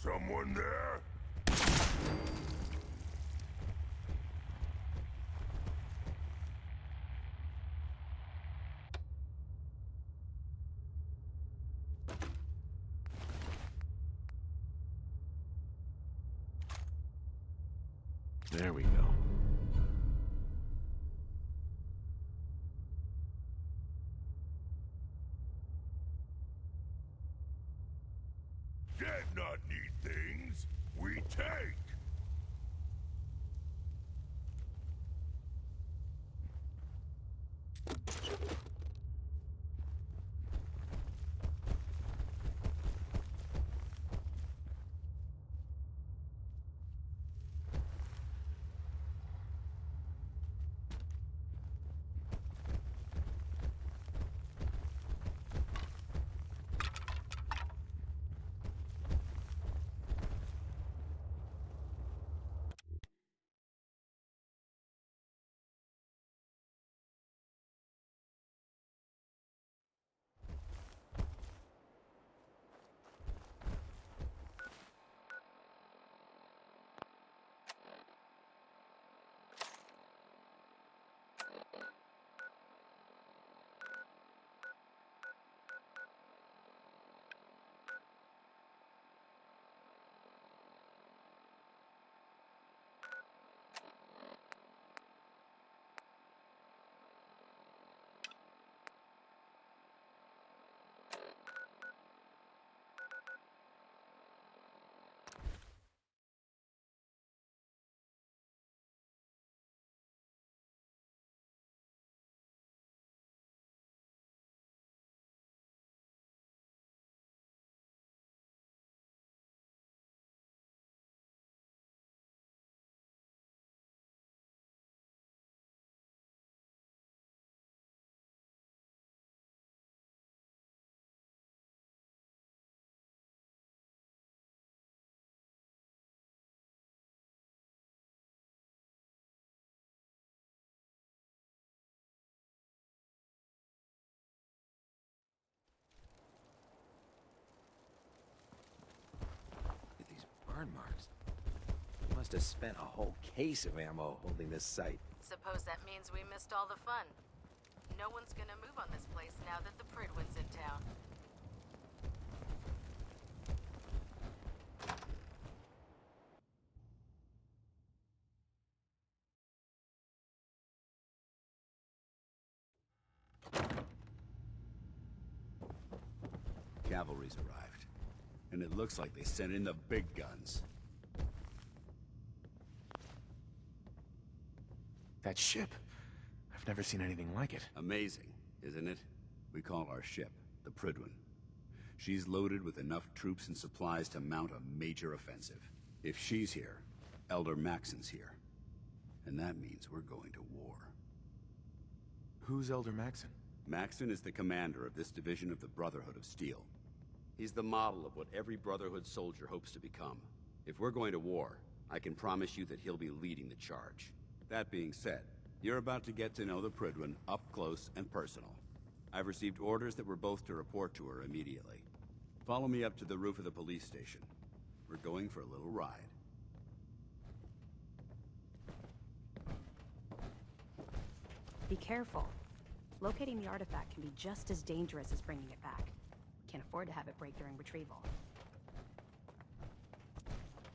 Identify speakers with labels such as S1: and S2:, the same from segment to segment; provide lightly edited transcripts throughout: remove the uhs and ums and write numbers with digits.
S1: Someone there?
S2: There we go.
S1: Dead not need things, we take!
S3: Look at these burn marks. They must have spent a whole case of ammo holding this site.
S4: Suppose that means we missed all the fun. No one's gonna move on this place now that the Pridwin's in town.
S5: Cavalry's arrived, and it looks like they sent in the big guns.
S2: That ship. I've never seen anything like it.
S5: Amazing, isn't it? We call our ship the Pridwin. She's loaded with enough troops and supplies to mount a major offensive. If she's here, Elder Maxon's here. And that means we're going to war.
S2: Who's Elder Maxon?
S5: Maxon is the commander of this division of the Brotherhood of Steel. He's the model of what every Brotherhood soldier hopes to become. If we're going to war, I can promise you that he'll be leading the charge. That being said, you're about to get to know the Pridwin up close and personal. I've received orders that we're both to report to her immediately. Follow me up to the roof of the police station. We're going for a little ride.
S6: Be careful. Locating the artifact can be just as dangerous as bringing it back. Can't afford to have it break during retrieval.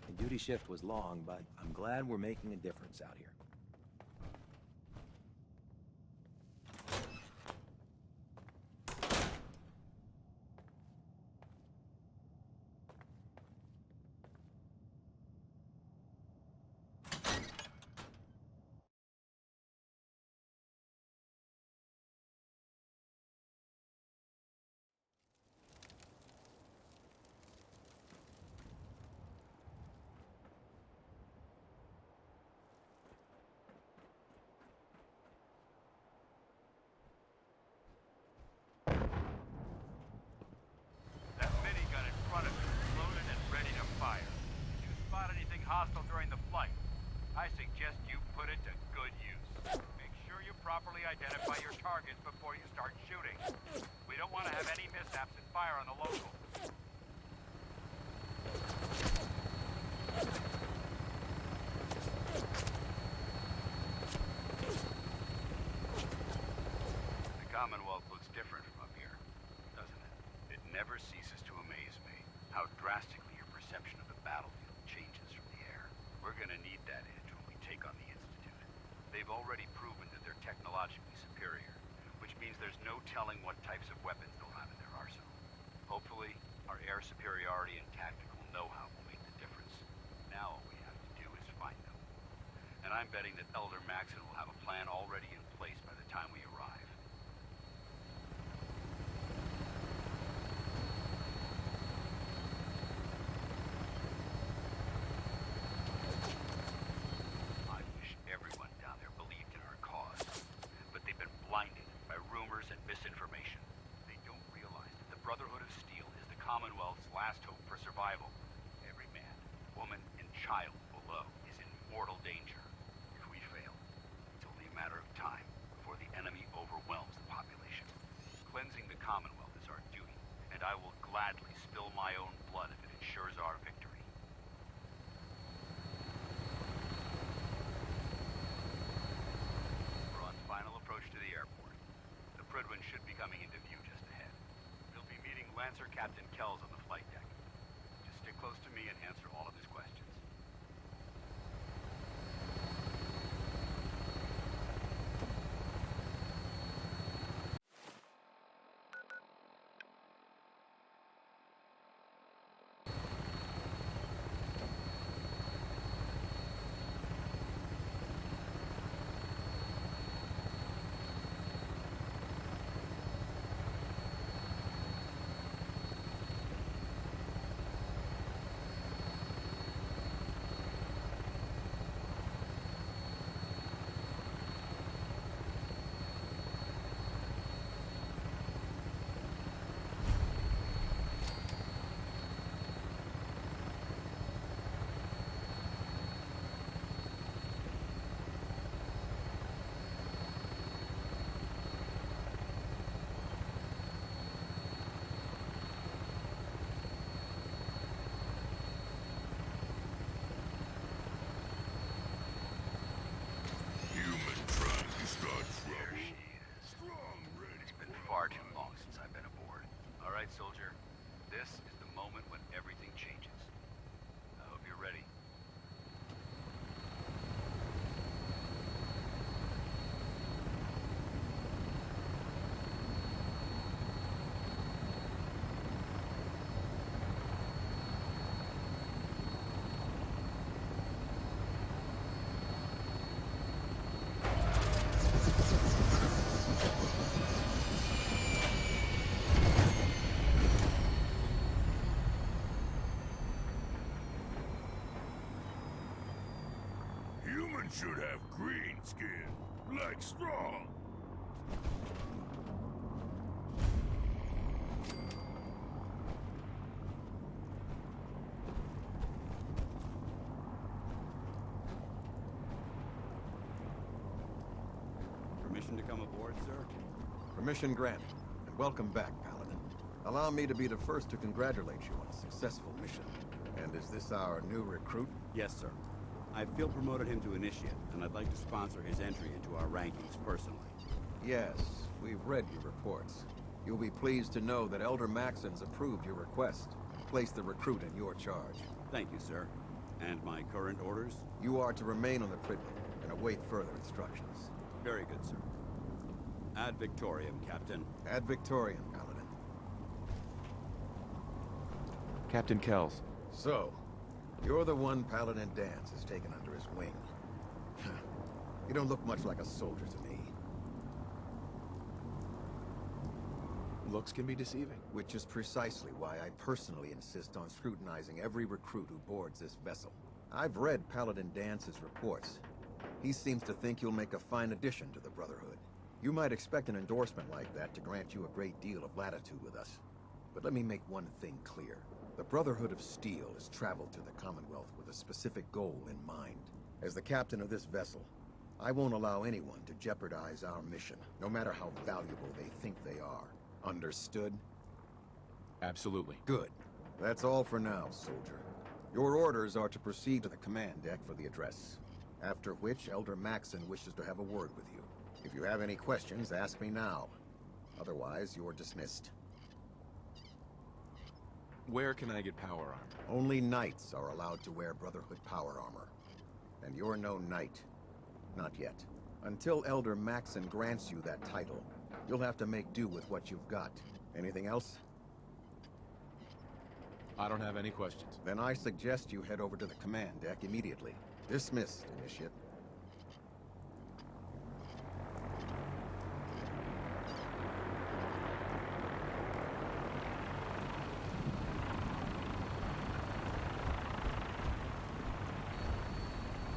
S3: The duty shift was long, but I'm glad we're making a difference out here.
S1: That minigun in front of you is loaded and ready to fire. If you spot anything hostile during the flight, I suggest you put it to good use. Make sure you properly identify your targets before you start shooting. We don't want to have any mishaps and fire on the locals. The Commonwealth looks different from up here, doesn't it? It never ceases to amaze me how drastically your perception of the battlefield changes from the air. We're gonna need that edge when we take on the Institute. They've already proven that they're technologically superior, which means there's no telling what types of weapons they'll have in their arsenal. Hopefully, our air superiority and tactical know-how will make the difference. Now all we have to do is find them. And I'm betting that Elder Maxon will have a plan already in place by the time we arrive. I wish everyone down there believed in our cause, but they've been blinded by rumors and misinformation. They don't realize that the Brotherhood of Steel is the Commonwealth's last hope for survival. Every man, woman, and child below is in mortal danger. If we fail, it's only a answer Captain Kells on the flight deck. Just stick close to me and answer all of his questions. Far too long since I've been aboard. All right, soldier. This is the moment when everything changes. I hope you're ready.
S7: Humans should have green skin, like Strong.
S5: Permission to come aboard, sir?
S8: Permission granted, and welcome back, Paladin. Allow me to be the first to congratulate you on a successful mission. And is this our new recruit?
S5: Yes, sir. I field promoted him to initiate, and I'd like to sponsor his entry into our rankings personally.
S8: Yes, we've read your reports. You'll be pleased to know that Elder Maxon's approved your request and placed the recruit in your charge.
S5: Thank you, sir. And my current orders?
S8: You are to remain on the Privy and await further instructions.
S5: Very good, sir. Ad Victoriam, Captain.
S8: Ad Victoriam, Paladin.
S2: Captain Kells.
S8: So, you're the one Paladin Danse has taken under his wing. You don't look much like a soldier to me.
S2: Looks can be deceiving.
S8: Which is precisely why I personally insist on scrutinizing every recruit who boards this vessel. I've read Paladin Dance's reports. He seems to think you'll make a fine addition to the Brotherhood. You might expect an endorsement like that to grant you a great deal of latitude with us. But let me make one thing clear. The Brotherhood of Steel has traveled to the Commonwealth with a specific goal in mind. As the captain of this vessel, I won't allow anyone to jeopardize our mission, no matter how valuable they think they are. Understood?
S2: Absolutely.
S8: Good. That's all for now, soldier. Your orders are to proceed to the command deck for the address. After which, Elder Maxon wishes to have a word with you. If you have any questions, ask me now. Otherwise, you're dismissed.
S2: Where can I get power armor?
S8: Only knights are allowed to wear Brotherhood power armor. And you're no knight. Not yet. Until Elder Maxon grants you that title, you'll have to make do with what you've got. Anything else?
S2: I don't have any questions.
S8: Then I suggest you head over to the command deck immediately. Dismissed, Initiate.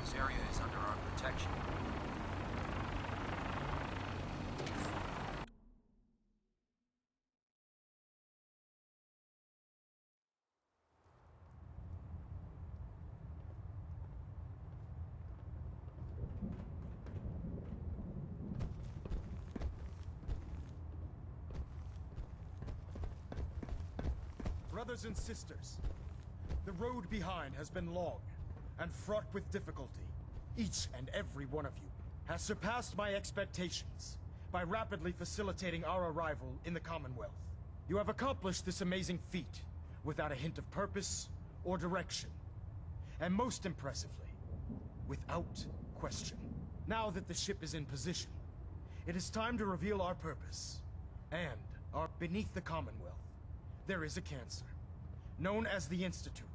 S9: This area is under our protection.
S10: Brothers and sisters, the road behind has been long and fraught with difficulty. Each and every one of you has surpassed my expectations by rapidly facilitating our arrival in the Commonwealth. You have accomplished this amazing feat without a hint of purpose or direction. And most impressively, without question. Now that the ship is in position, it is time to reveal our purpose. And beneath the Commonwealth, there is a cancer, known as the Institute.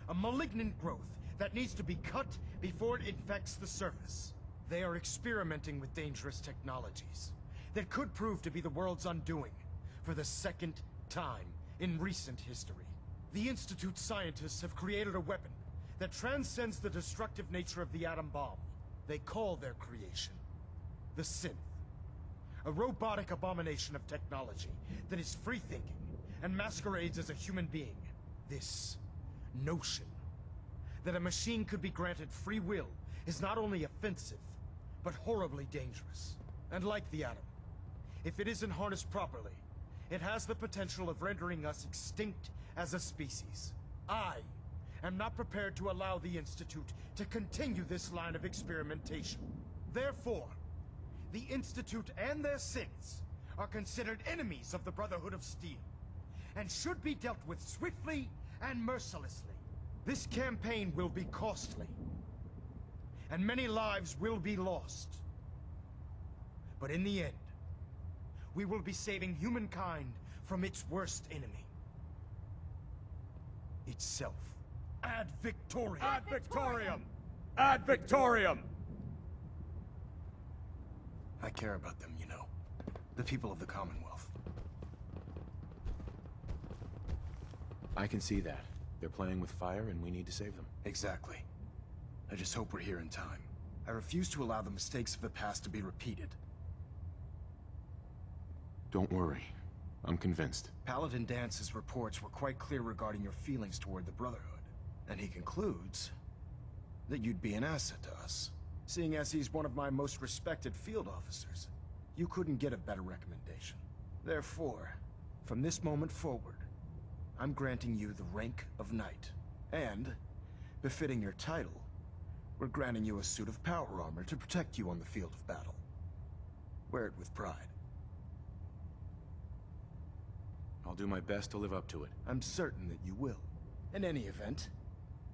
S10: A malignant growth that needs to be cut before it infects the surface. They are experimenting with dangerous technologies that could prove to be the world's undoing for the second time in recent history. The Institute scientists have created a weapon that transcends the destructive nature of the atom bomb. They call their creation the Synth. A robotic abomination of technology that is free-thinking and masquerades as a human being. This notion that a machine could be granted free will is not only offensive, but horribly dangerous. And like the atom, if it isn't harnessed properly, it has the potential of rendering us extinct as a species. I am not prepared to allow the Institute to continue this line of experimentation. Therefore, the Institute and their synths are considered enemies of the Brotherhood of Steel, and should be dealt with swiftly and mercilessly. This campaign will be costly, and many lives will be lost. But in the end, we will be saving humankind from its worst enemy. Itself. Ad Victoriam!
S7: Ad Victoriam! Ad Victoriam!
S10: I care about them, you know. The people of the Commonwealth.
S2: I can see that. They're playing with fire and we need to save them.
S10: Exactly. I just hope we're here in time. I refuse to allow the mistakes of the past to be repeated.
S2: Don't worry. I'm convinced.
S10: Paladin Dance's reports were quite clear regarding your feelings toward the Brotherhood. And he concludes that you'd be an asset to us. Seeing as he's one of my most respected field officers, you couldn't get a better recommendation. Therefore, from this moment forward, I'm granting you the rank of Knight. And, befitting your title, we're granting you a suit of power armor to protect you on the field of battle. Wear it with pride.
S2: I'll do my best to live up to it.
S10: I'm certain that you will. In any event,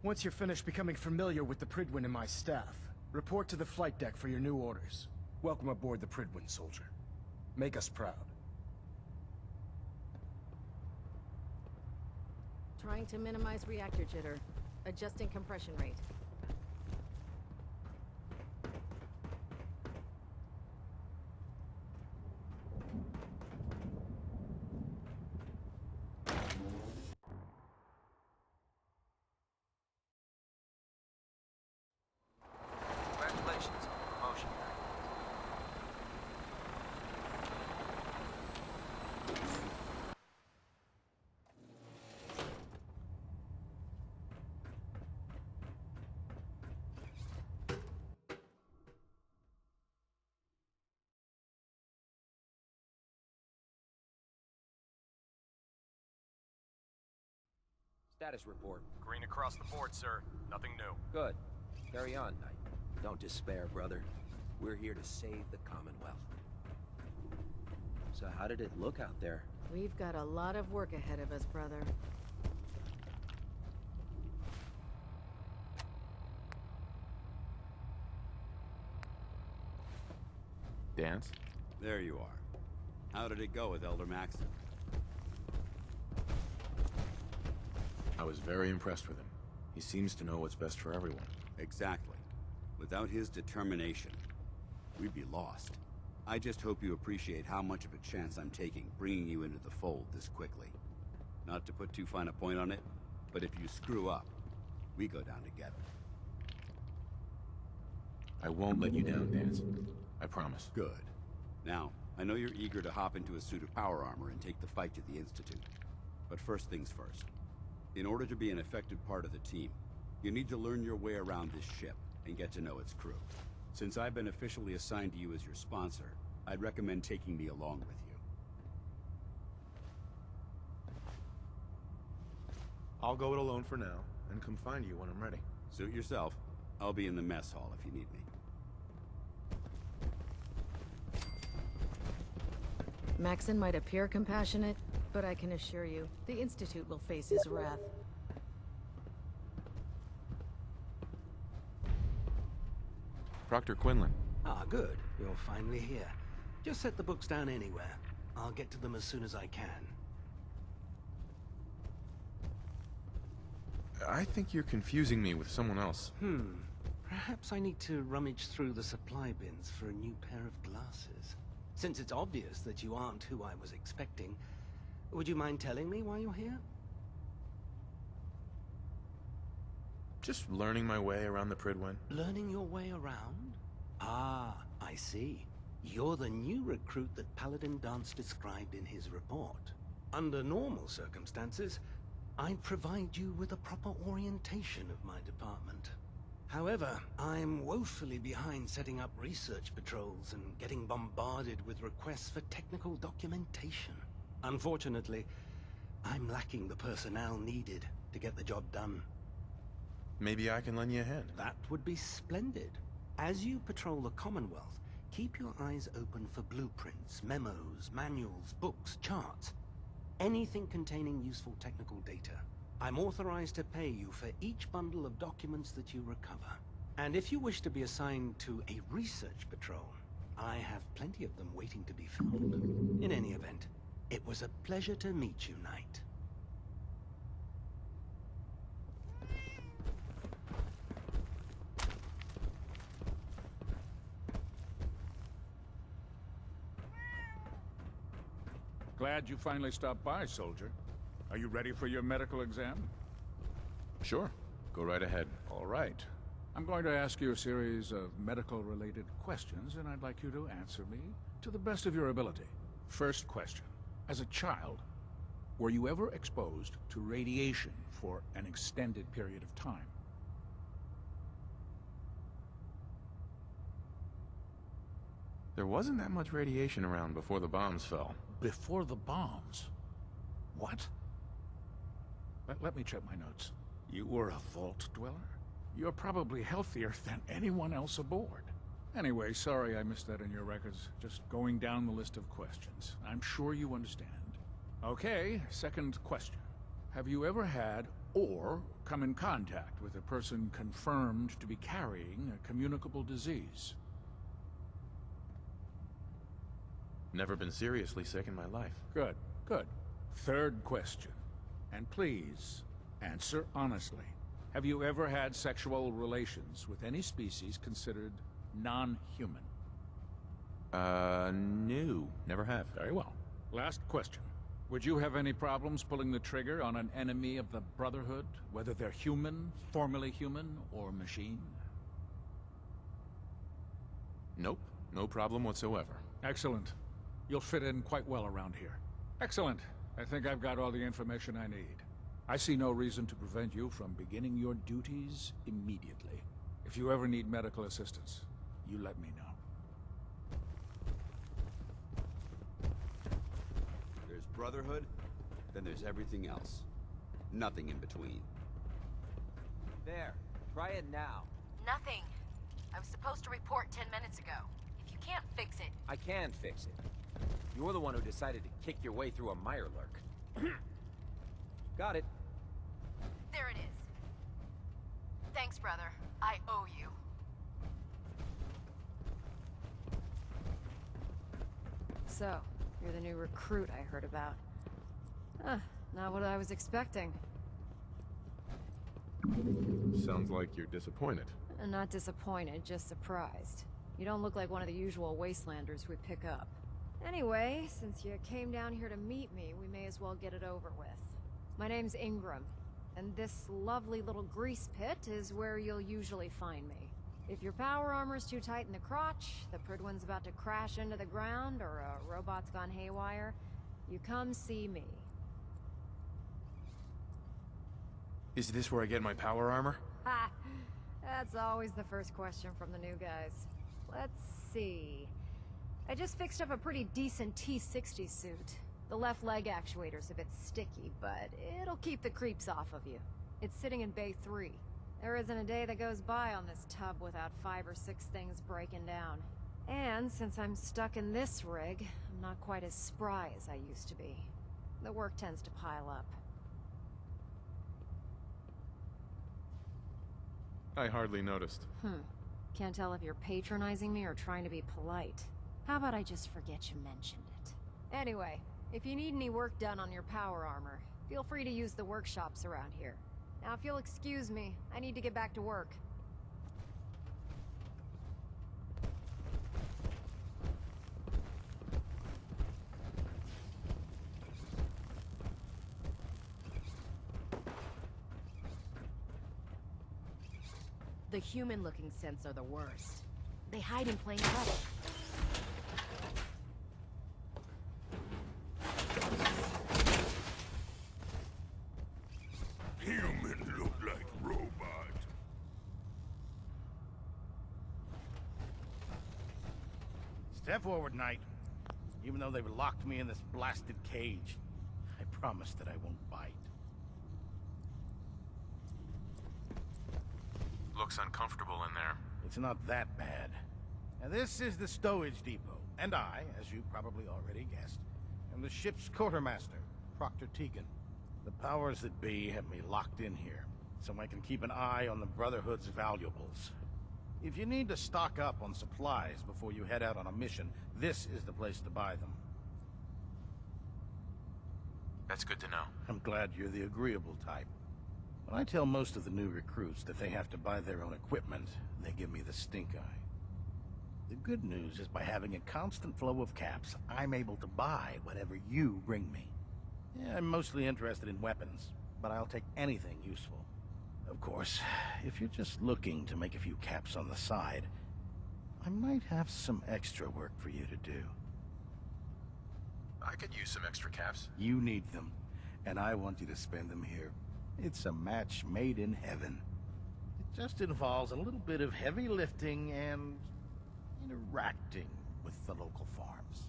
S10: once you're finished becoming familiar with the Pridwin and my staff, report to the flight deck for your new orders. Welcome aboard the Pridwin, soldier. Make us proud.
S4: Trying to minimize reactor jitter. Adjusting compression rate.
S9: Congratulations on the promotion.
S3: Status report.
S11: Green across the board, sir. Nothing new.
S3: Good. Carry on, Knight. Don't despair, brother. We're here to save the Commonwealth. So how did it look out there?
S4: We've got a lot of work ahead of us, brother.
S2: Dance?
S5: There you are. How did it go with Elder Maxton?
S2: I was very impressed with him. He seems to know what's best for everyone.
S5: Exactly. Without his determination, we'd be lost. I just hope you appreciate how much of a chance I'm taking bringing you into the fold this quickly. Not to put too fine a point on it, but if you screw up, we go down together.
S2: I won't let you down, Dance. I promise.
S5: Good. Now, I know you're eager to hop into a suit of power armor and take the fight to the Institute. But first things first. In order to be an effective part of the team, you need to learn your way around this ship and get to know its crew. Since I've been officially assigned to you as your sponsor, I'd recommend taking me along with you.
S2: I'll go it alone for now, and come find you when I'm ready.
S5: Suit yourself. I'll be in the mess hall if you need me.
S4: Maxon might appear compassionate, But I can assure you, the Institute will face his wrath.
S2: Proctor Quinlan.
S12: Ah, good. You're finally here. Just set the books down anywhere. I'll get to them as soon as I can.
S2: I think you're confusing me with someone else.
S12: Perhaps I need to rummage through the supply bins for a new pair of glasses. Since it's obvious that you aren't who I was expecting, would you mind telling me why you're here?
S2: Just learning my way around the Pridwen.
S12: Learning your way around? Ah, I see. You're the new recruit that Paladin Dance described in his report. Under normal circumstances, I'd provide you with a proper orientation of my department. However, I'm woefully behind setting up research patrols and getting bombarded with requests for technical documentation. Unfortunately, I'm lacking the personnel needed to get the job done.
S2: Maybe I can lend you a hand.
S12: That would be splendid. As you patrol the Commonwealth, keep your eyes open for blueprints, memos, manuals, books, charts. Anything containing useful technical data. I'm authorized to pay you for each bundle of documents that you recover. And if you wish to be assigned to a research patrol, I have plenty of them waiting to be filled. In any event, it was a pleasure to meet you, Knight.
S7: Glad you finally stopped by, soldier. Are you ready for your medical exam?
S2: Sure. Go right ahead.
S7: All right. I'm going to ask you a series of medical-related questions, and I'd like you to answer me to the best of your ability. First question. As a child, were you ever exposed to radiation for an extended period of time?
S2: There wasn't that much radiation around before the bombs fell.
S7: Before the bombs? What? Let me check my notes. You were a vault dweller? You're probably healthier than anyone else aboard. Anyway, sorry I missed that in your records. Just going down the list of questions. I'm sure you understand. Okay, second question. Have you ever had or come in contact with a person confirmed to be carrying a communicable disease?
S2: Never been seriously sick in my life.
S7: Good, good. Third question. And please, answer honestly. Have you ever had sexual relations with any species considered non-human?
S2: No. Never have.
S7: Very well. Last question. Would you have any problems pulling the trigger on an enemy of the Brotherhood, whether they're human, formerly human, or machine?
S2: Nope. No problem whatsoever.
S7: Excellent. You'll fit in quite well around here. Excellent. I think I've got all the information I need. I see no reason to prevent you from beginning your duties immediately. If you ever need medical assistance, you let me know.
S5: There's Brotherhood, then there's everything else. Nothing in between.
S3: There. Try it now.
S4: Nothing. I was supposed to report 10 minutes ago. If you can't fix it...
S3: I can fix it. You're the one who decided to kick your way through a Mirelurk. Got it.
S4: There it is. Thanks, brother. I owe you. So, you're the new recruit I heard about. Not what I was expecting.
S2: Sounds like you're disappointed.
S4: Not disappointed, just surprised. You don't look like one of the usual wastelanders we pick up. Anyway, since you came down here to meet me, we may as well get it over with. My name's Ingram, and this lovely little grease pit is where you'll usually find me. If your power armor's too tight in the crotch, the Pridwen's about to crash into the ground, or a robot's gone haywire, you come see me.
S2: Is this where I get my power armor?
S4: Ha! That's always the first question from the new guys. Let's see... I just fixed up a pretty decent T-60 suit. The left leg actuator's a bit sticky, but it'll keep the creeps off of you. It's sitting in Bay 3. There isn't a day that goes by on this tub without 5 or 6 things breaking down. And since I'm stuck in this rig, I'm not quite as spry as I used to be. The work tends to pile up.
S2: I hardly noticed.
S4: Can't tell if you're patronizing me or trying to be polite. How about I just forget you mentioned it? Anyway, if you need any work done on your power armor, feel free to use the workshops around here. Now if you'll excuse me, I need to get back to work.
S13: The human-looking scents are the worst. They hide in plain sight.
S7: Human look like robot.
S14: Step forward, Knight. Even though they've locked me in this blasted cage, I promise that I won't bite.
S2: Looks uncomfortable in there.
S14: It's not that bad. Now, this is the stowage depot, and I, as you probably already guessed, am the ship's quartermaster, Proctor Tegan. The powers that be have me locked in here, so I can keep an eye on the Brotherhood's valuables. If you need to stock up on supplies before you head out on a mission, this is the place to buy them.
S2: That's good to know.
S14: I'm glad you're the agreeable type. When I tell most of the new recruits that they have to buy their own equipment, they give me the stink eye. The good news is by having a constant flow of caps, I'm able to buy whatever you bring me. Yeah, I'm mostly interested in weapons, but I'll take anything useful. Of course, if you're just looking to make a few caps on the side, I might have some extra work for you to do.
S2: I could use some extra caps.
S14: You need them, and I want you to spend them here. It's a match made in heaven. It just involves a little bit of heavy lifting and interacting with the local farms.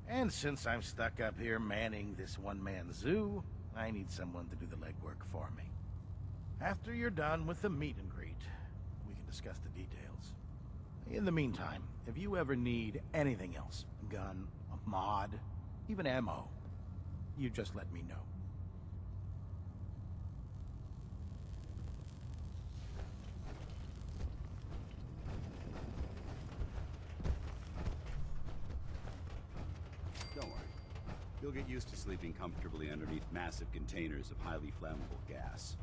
S14: And since I'm stuck up here manning this one-man zoo, I need someone to do the legwork for me. After you're done with the meet and greet, we can discuss the details. In the meantime, if you ever need anything else, a gun, a mod, even ammo, you just let me know.
S5: Don't worry. You'll get used to sleeping comfortably underneath massive containers of highly flammable gas.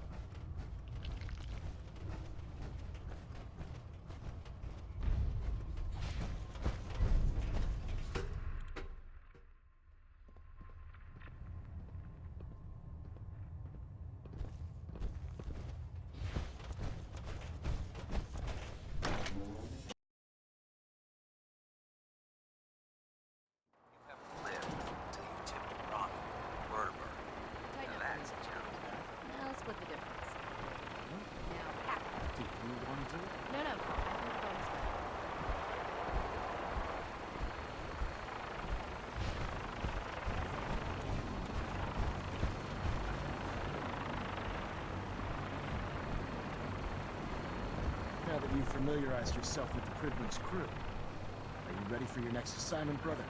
S10: Now that you've familiarized yourself with the Pridman's crew, are you ready for your next assignment, brother?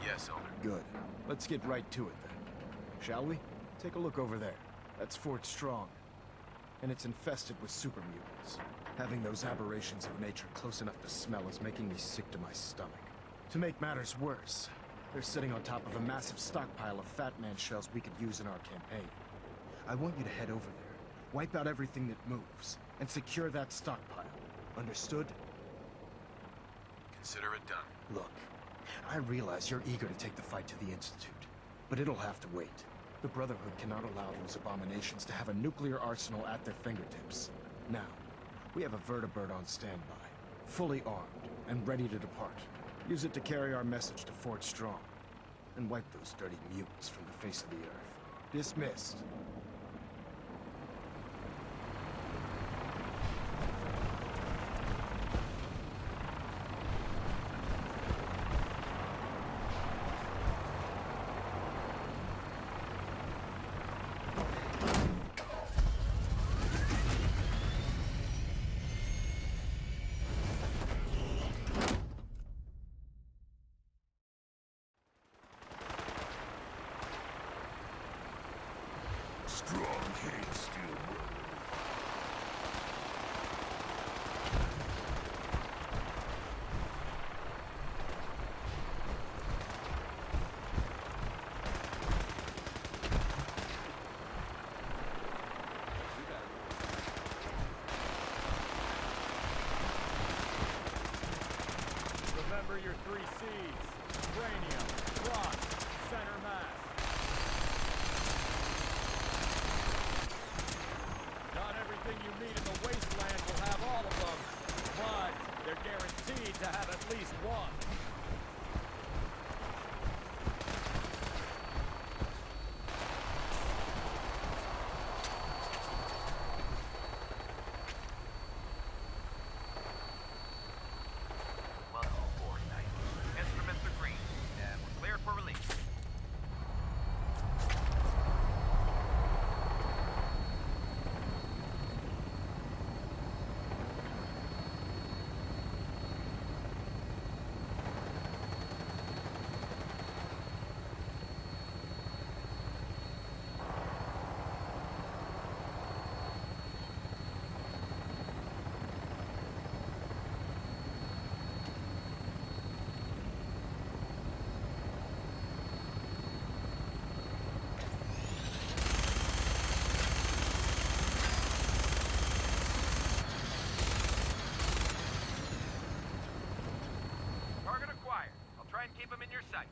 S2: Yes, Elder.
S10: Good. Let's get right to it then. Shall we? Take a look over there. That's Fort Strong. And it's infested with super mutants. Having those aberrations of nature close enough to smell is making me sick to my stomach. To make matters worse, they're sitting on top of a massive stockpile of Fat Man shells we could use in our campaign. I want you to head over there, wipe out everything that moves, and secure that stockpile. Understood?
S2: Consider it done.
S10: Look, I realize you're eager to take the fight to the Institute, but it'll have to wait. The Brotherhood cannot allow those abominations to have a nuclear arsenal at their fingertips. Now, we have a vertibird on standby, fully armed and ready to depart. Use it to carry our message to Fort Strong, and wipe those dirty mutants from the face of the earth. Dismissed.
S15: Strong hate Steel Brother.
S16: Remember your 3 C's. Cranium, crotch, center mass. Not everything you meet in the wasteland will have all of them, but they're guaranteed to have at least one.
S9: Welcome aboard, Knight. Instruments are green, and we're cleared for release. Target acquired. I'll try and keep him in your sights.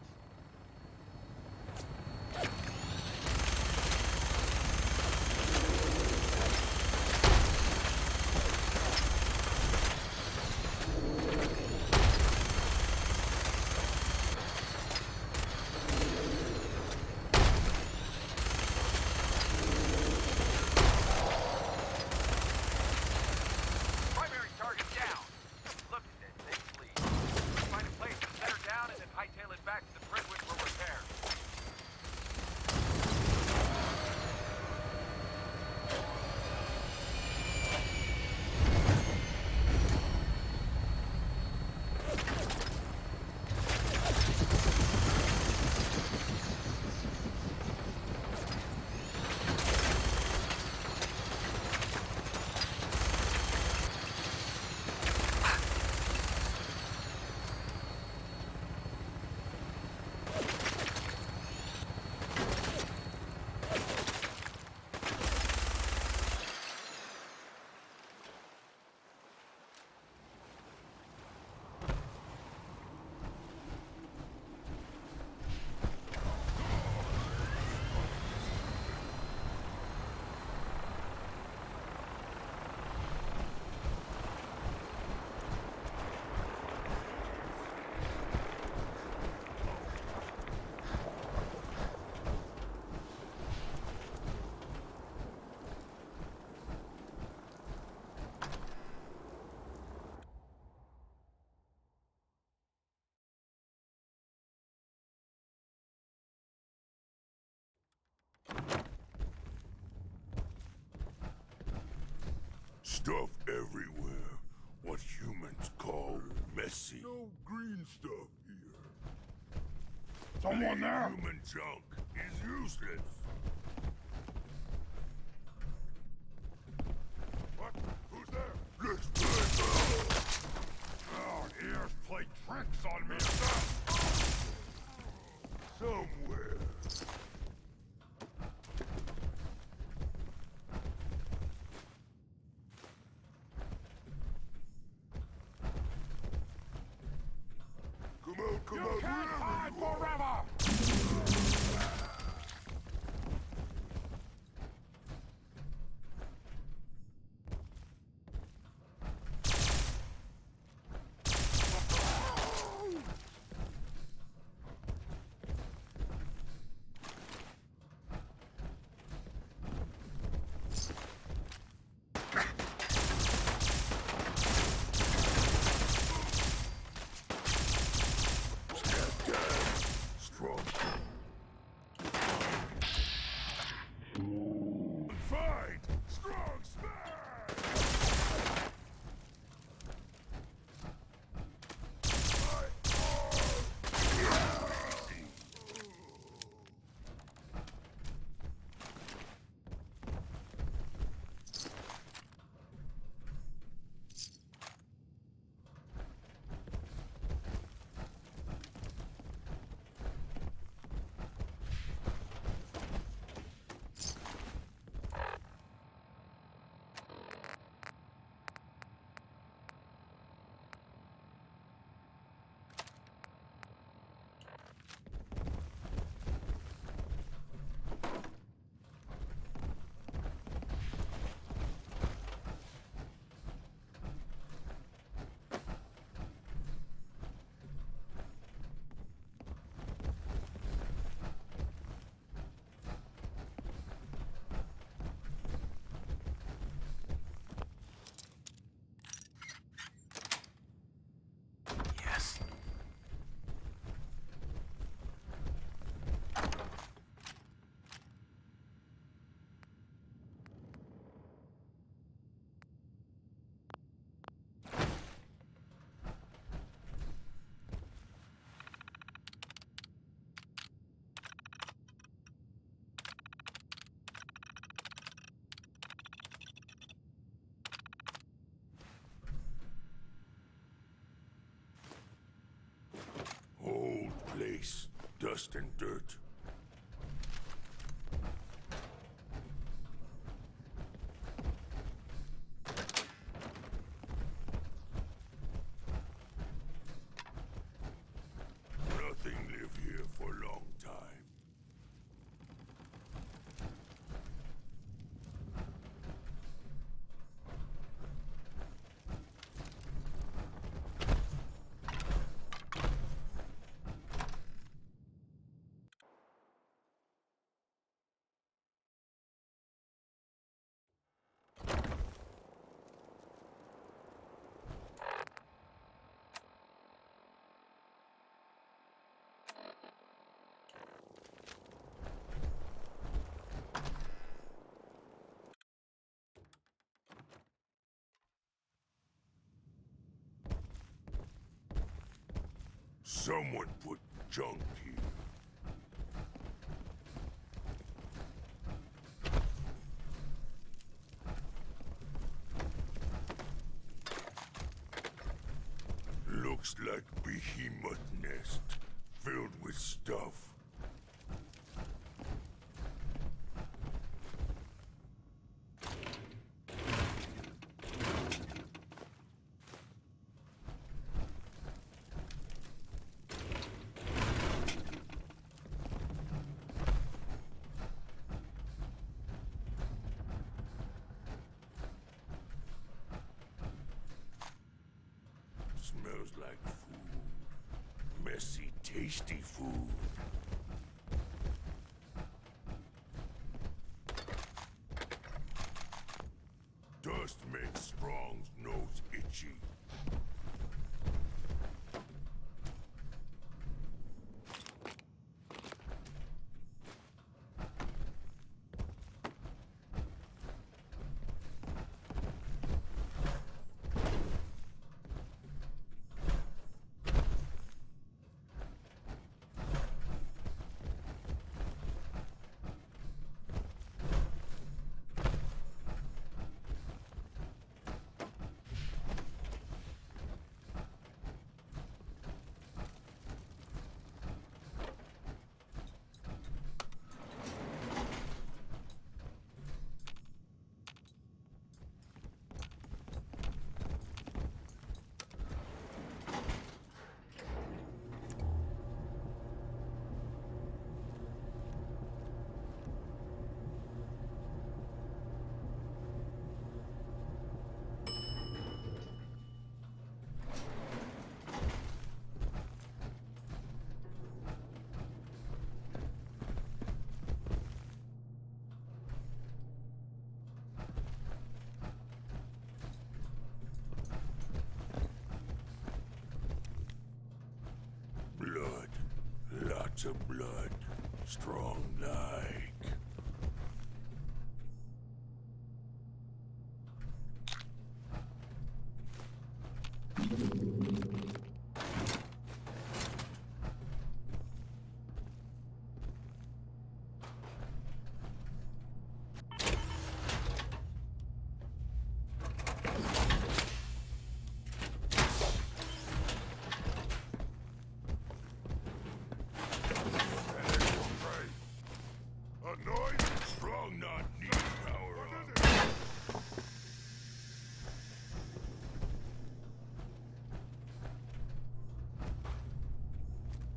S9: Primary target down. Look at that thing, please. Find a place to set her down and then hightail it back to the Brentwood for repair.
S15: Stuff everywhere. What humans call messy. No green stuff here. Someone there? Human junk is useless. What? Who's there? Let's play now. Ears play tricks on me. Somewhere. Come out, you can't hide forever! Step down. face, dust and dirt. Nothing live here for a long time. Someone put junk here. Looks like behemoth nest, filled with stuff. Smells like food. Messy, tasty food. Dust makes Strong's nose itchy. Blood. Lots of blood. Strong like. Annoyed? Strong not need power up.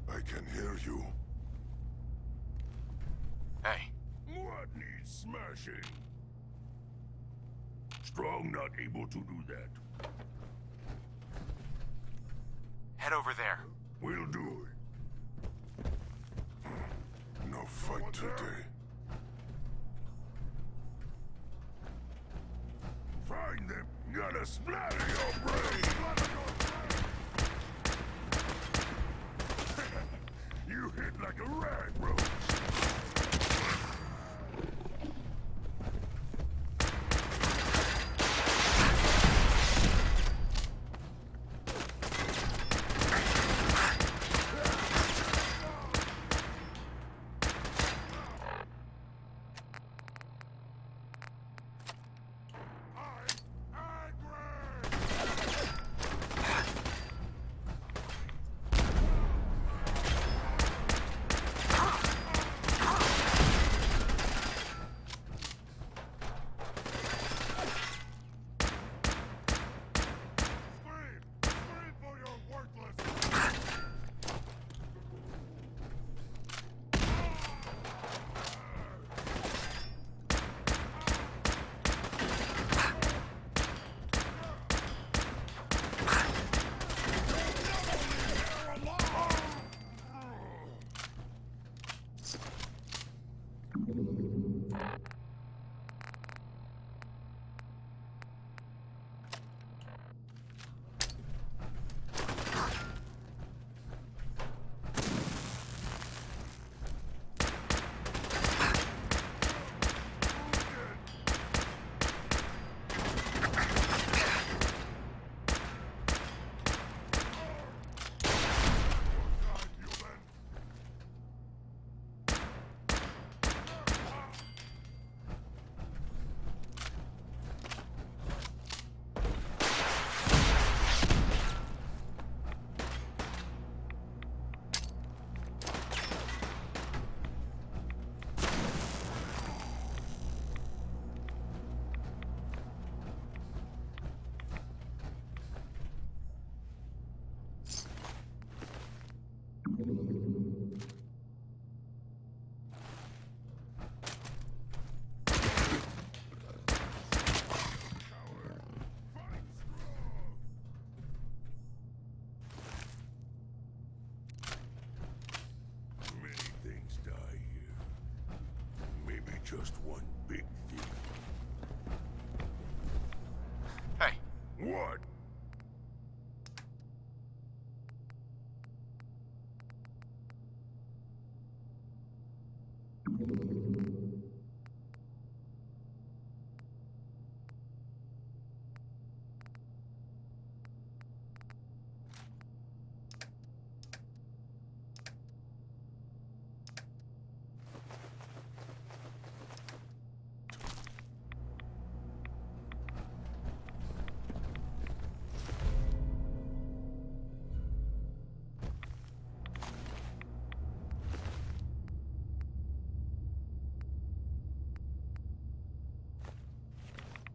S15: I can hear you.
S11: Hey.
S15: What needs smashing? Strong not able to do that.
S11: Head over there.
S15: We'll do it. No fight today. Find them. Gotta splatter your brain. You hit like a rag, bro.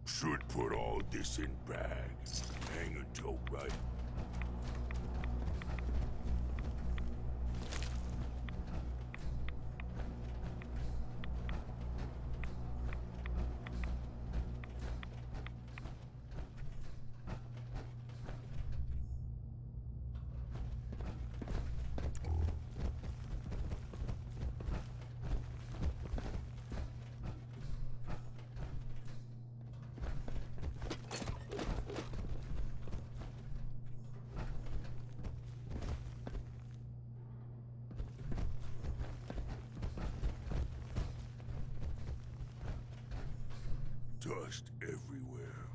S15: Should put all this in bags. Hang until right. Dust everywhere.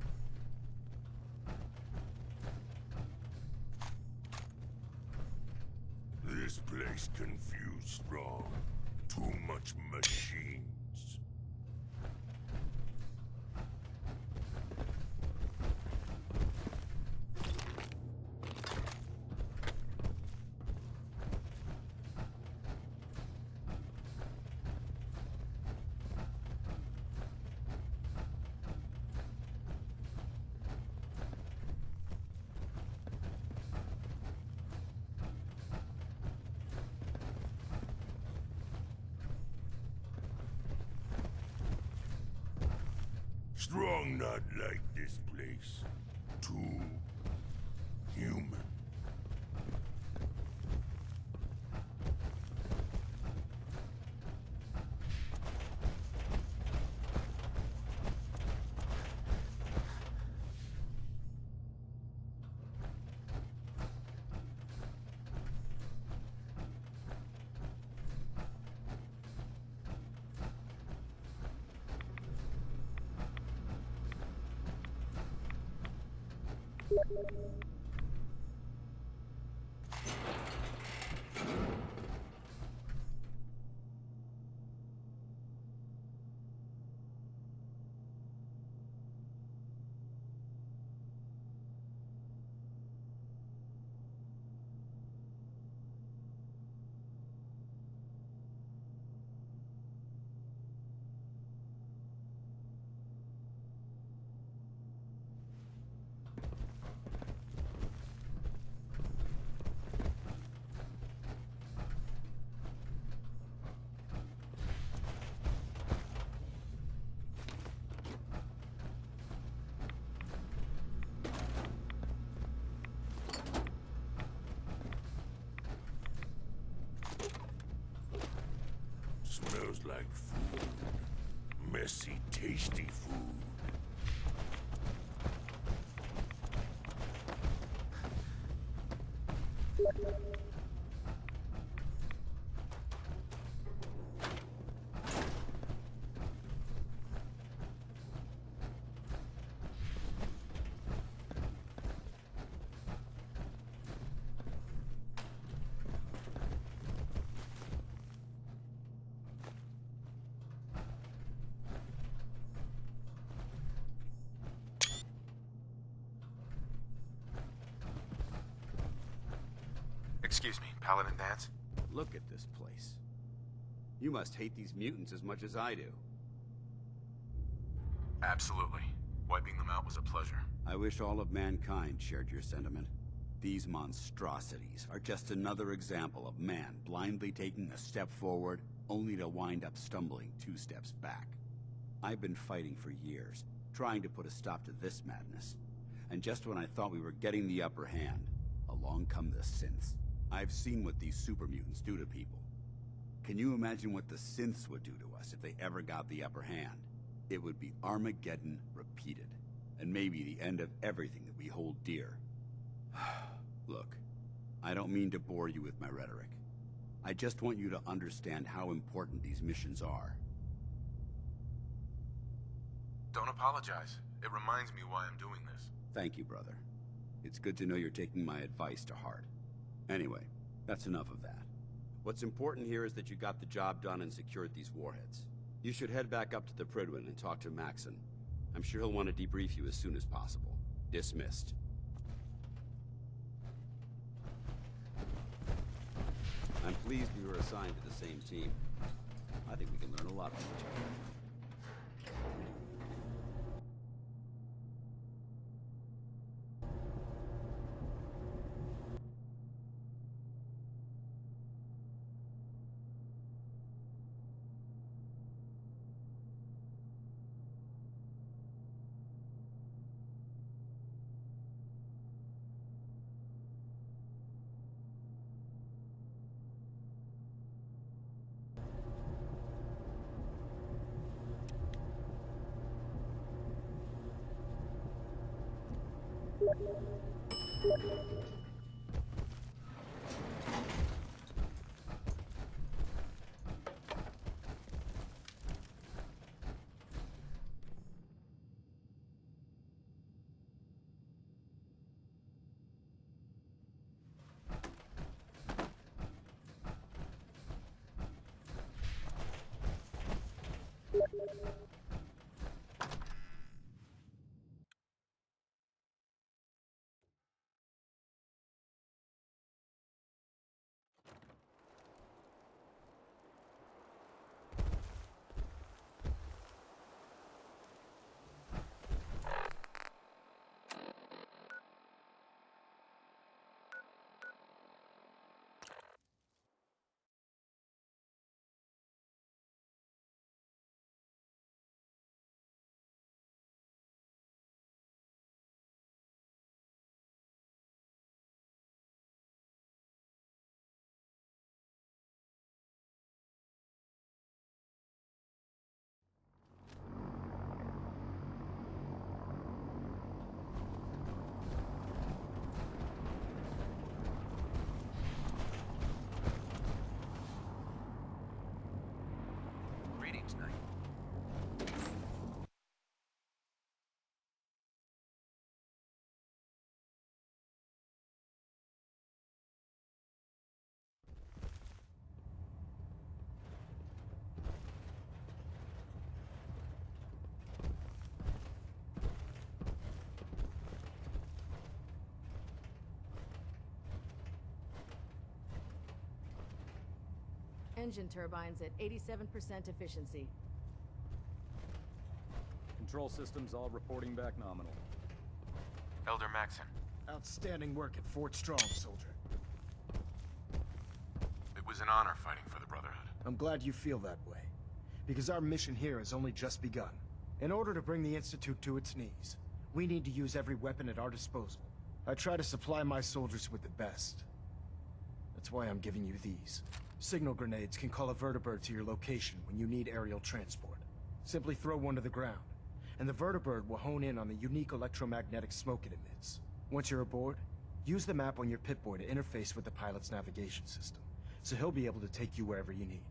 S15: This place confused strong. Too much machines. Strong not like this place. Too human. Smells like food. Messy, tasty food.
S11: Excuse me, Paladin Dance?
S5: Look at this place. You must hate these mutants as much as I do.
S11: Absolutely. Wiping them out was a pleasure.
S5: I wish all of mankind shared your sentiment. These monstrosities are just another example of man blindly taking a step forward, only to wind up stumbling 2 steps back. I've been fighting for years, trying to put a stop to this madness. And just when I thought we were getting the upper hand, along come the synths. I've seen what these super mutants do to people. Can you imagine what the synths would do to us if they ever got the upper hand? It would be Armageddon repeated, and maybe the end of everything that we hold dear. Look, I don't mean to bore you with my rhetoric, I just want you to understand how important these missions are.
S11: Don't apologize. It reminds me why I'm doing this.
S5: Thank you, brother. It's good to know you're taking my advice to heart. Anyway, that's enough of that. What's important here is that you got the job done and secured these warheads. You should head back up to the Prydwen and talk to Maxon. I'm sure he'll want to debrief you as soon as possible. Dismissed. I'm pleased we were assigned to the same team. I think we can learn a lot from each other.
S3: Greetings, Knight.
S13: Engine turbines at 87% efficiency.
S16: Control systems all reporting back nominal.
S11: Elder Maxon,
S10: Outstanding work at Fort Strong, soldier.
S11: it was an honor fighting for the Brotherhood.
S10: I'm glad you feel that way, because our mission here has only just begun. In order to bring the Institute to its knees, we need to use every weapon at our disposal. I try to supply my soldiers with the best. That's why I'm giving you these. Signal grenades can call a vertibird to your location when you need aerial transport. Simply throw one to the ground, and the vertibird will hone in on the unique electromagnetic smoke it emits. Once you're aboard, use the map on your Pip-Boy to interface with the pilot's navigation system, so he'll be able to take you wherever you need.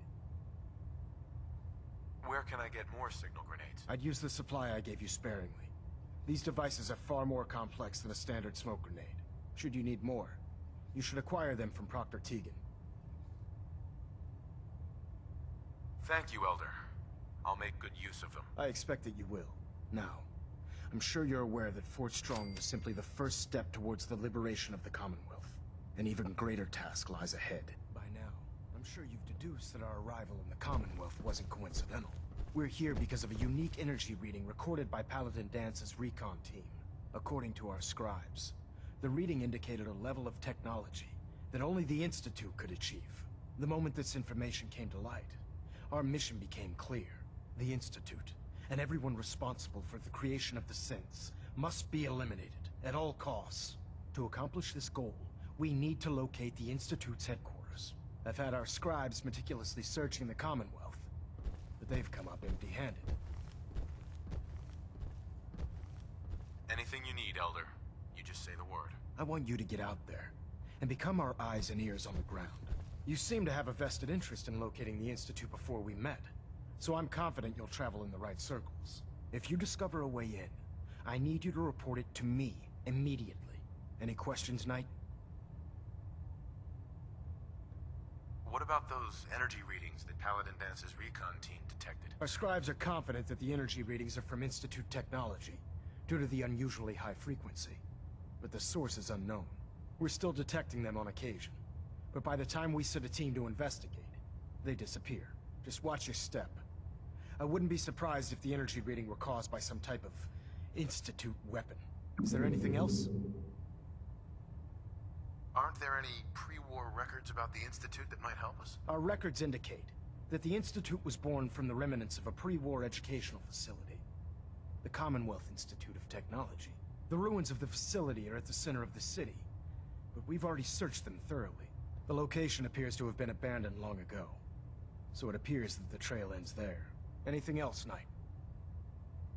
S11: Where can I get more signal grenades?
S10: I'd use the supply I gave you sparingly. These devices are far more complex than a standard smoke grenade. Should you need more, you should acquire them from Proctor Tegan.
S11: Thank you, Elder. I'll make good use of them.
S10: I expect that you will. Now, I'm sure you're aware that Fort Strong was simply the first step towards the liberation of the Commonwealth. An even greater task lies ahead. By now, I'm sure you've deduced that our arrival in the Commonwealth wasn't coincidental. We're here because of a unique energy reading recorded by Paladin Dance's recon team. According to our scribes, the reading indicated a level of technology that only the Institute could achieve. The moment this information came to light, our mission became clear. The Institute, and everyone responsible for the creation of the Sense, must be eliminated at all costs. To accomplish this goal, we need to locate the Institute's headquarters. I've had our scribes meticulously searching the Commonwealth, but they've come up empty-handed.
S11: Anything you need, Elder. You just say the word.
S10: I want you to get out there and become our eyes and ears on the ground. You seem to have a vested interest in locating the Institute before we met, so I'm confident you'll travel in the right circles. If you discover a way in, I need you to report it to me immediately. Any questions, Knight?
S11: What about those energy readings that Paladin Dance's recon team detected?
S10: Our scribes are confident that the energy readings are from Institute technology, due to the unusually high frequency. But the source is unknown. We're still detecting them on occasion. But by the time we send a team to investigate, they disappear. Just watch your step. I wouldn't be surprised if the energy reading were caused by some type of Institute weapon. Is there anything else?
S11: Aren't there any pre-war records about the Institute that might help us?
S10: Our records indicate that the Institute was born from the remnants of a pre-war educational facility, the Commonwealth Institute of Technology. The ruins of the facility are at the center of the city, but we've already searched them thoroughly. The location appears to have been abandoned long ago, so it appears that the trail ends there. Anything else, Knight?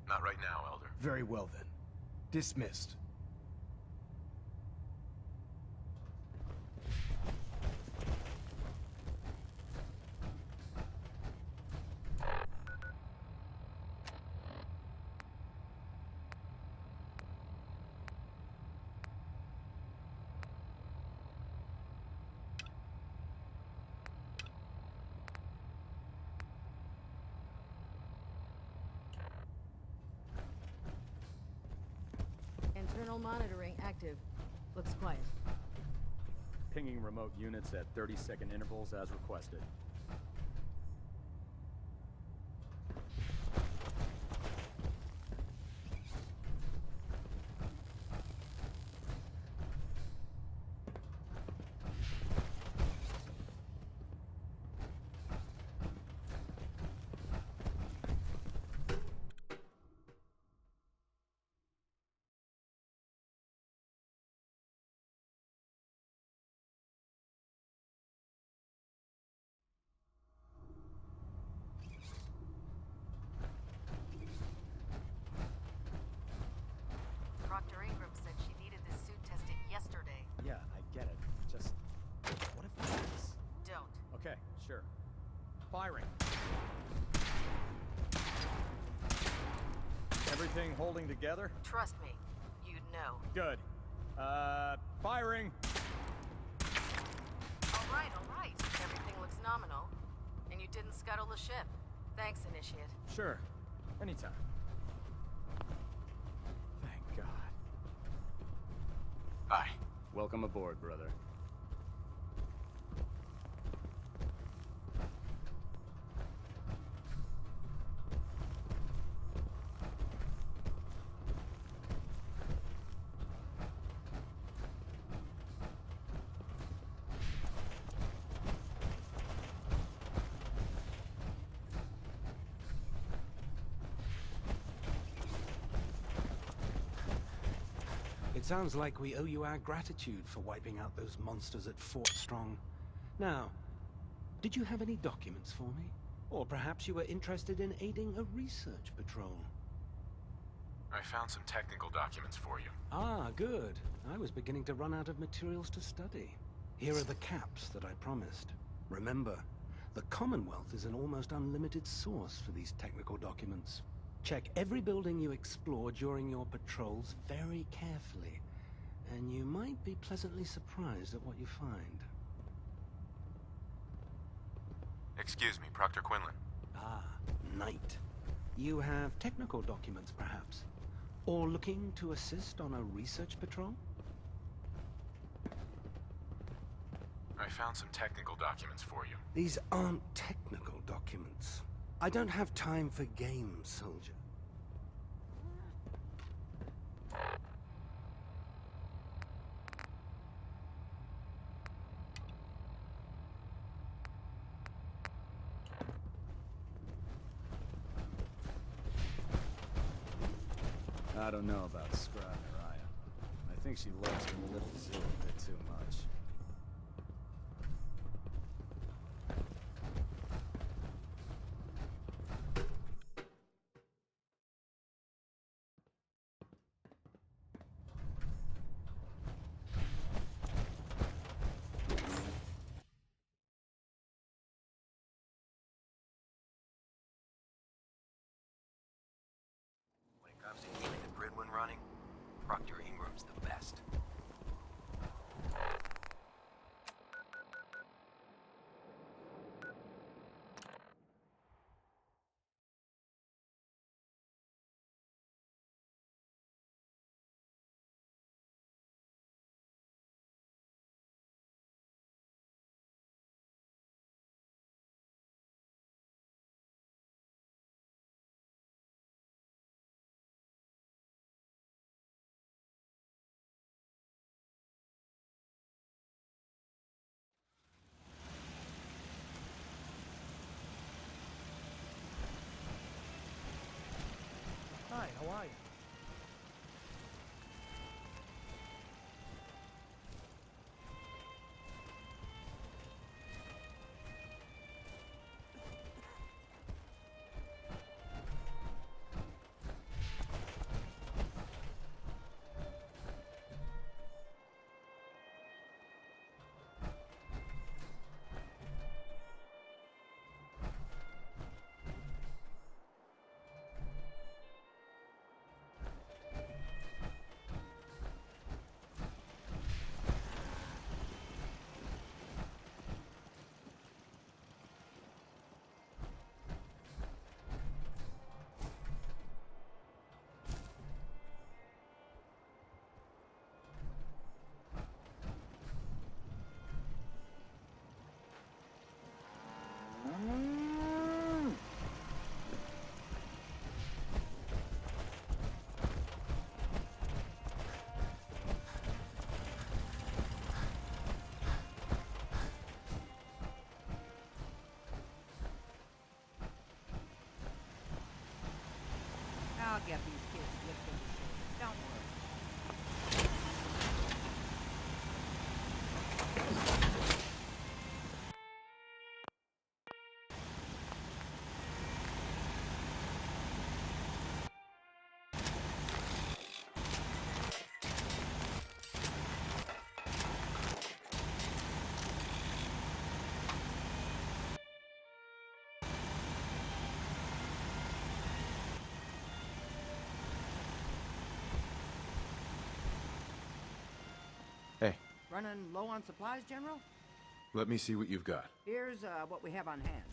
S11: Not right now, Elder.
S10: Very well then. Dismissed.
S13: Internal monitoring active. Looks quiet.
S16: Pinging remote units at 30-second intervals as requested.
S13: Dr. Ingram said she needed this suit tested yesterday.
S16: Yeah, I get it. Just... what if we do this?
S13: Don't.
S16: Okay, sure. Firing. Everything holding together?
S13: Trust me, you'd know.
S16: Good. Firing!
S13: All right. Everything looks nominal. And you didn't scuttle the ship. Thanks, Initiate.
S16: Sure. Anytime. Thank God.
S11: Bye.
S16: Welcome aboard, brother.
S12: It sounds like we owe you our gratitude for wiping out those monsters at Fort Strong. Now, did you have any documents for me? Or perhaps you were interested in aiding a research patrol?
S11: I found some technical documents for you.
S12: Ah, good. I was beginning to run out of materials to study. Here are the caps that I promised. Remember, the Commonwealth is an almost unlimited source for these technical documents. Check every building you explore during your patrols very carefully, and you might be pleasantly surprised at what you find.
S11: Excuse me, Proctor Quinlan.
S12: Ah, Knight. You have technical documents, perhaps? Or looking to assist on a research patrol?
S11: I found some technical documents for you.
S12: These aren't technical documents. I don't have time for games, soldier.
S16: I don't know about Scribe Mariah. I think she loves her little zoo a bit too much.
S17: Running low on supplies, General?
S2: Let me see what you've got.
S17: Here's what we have on hand.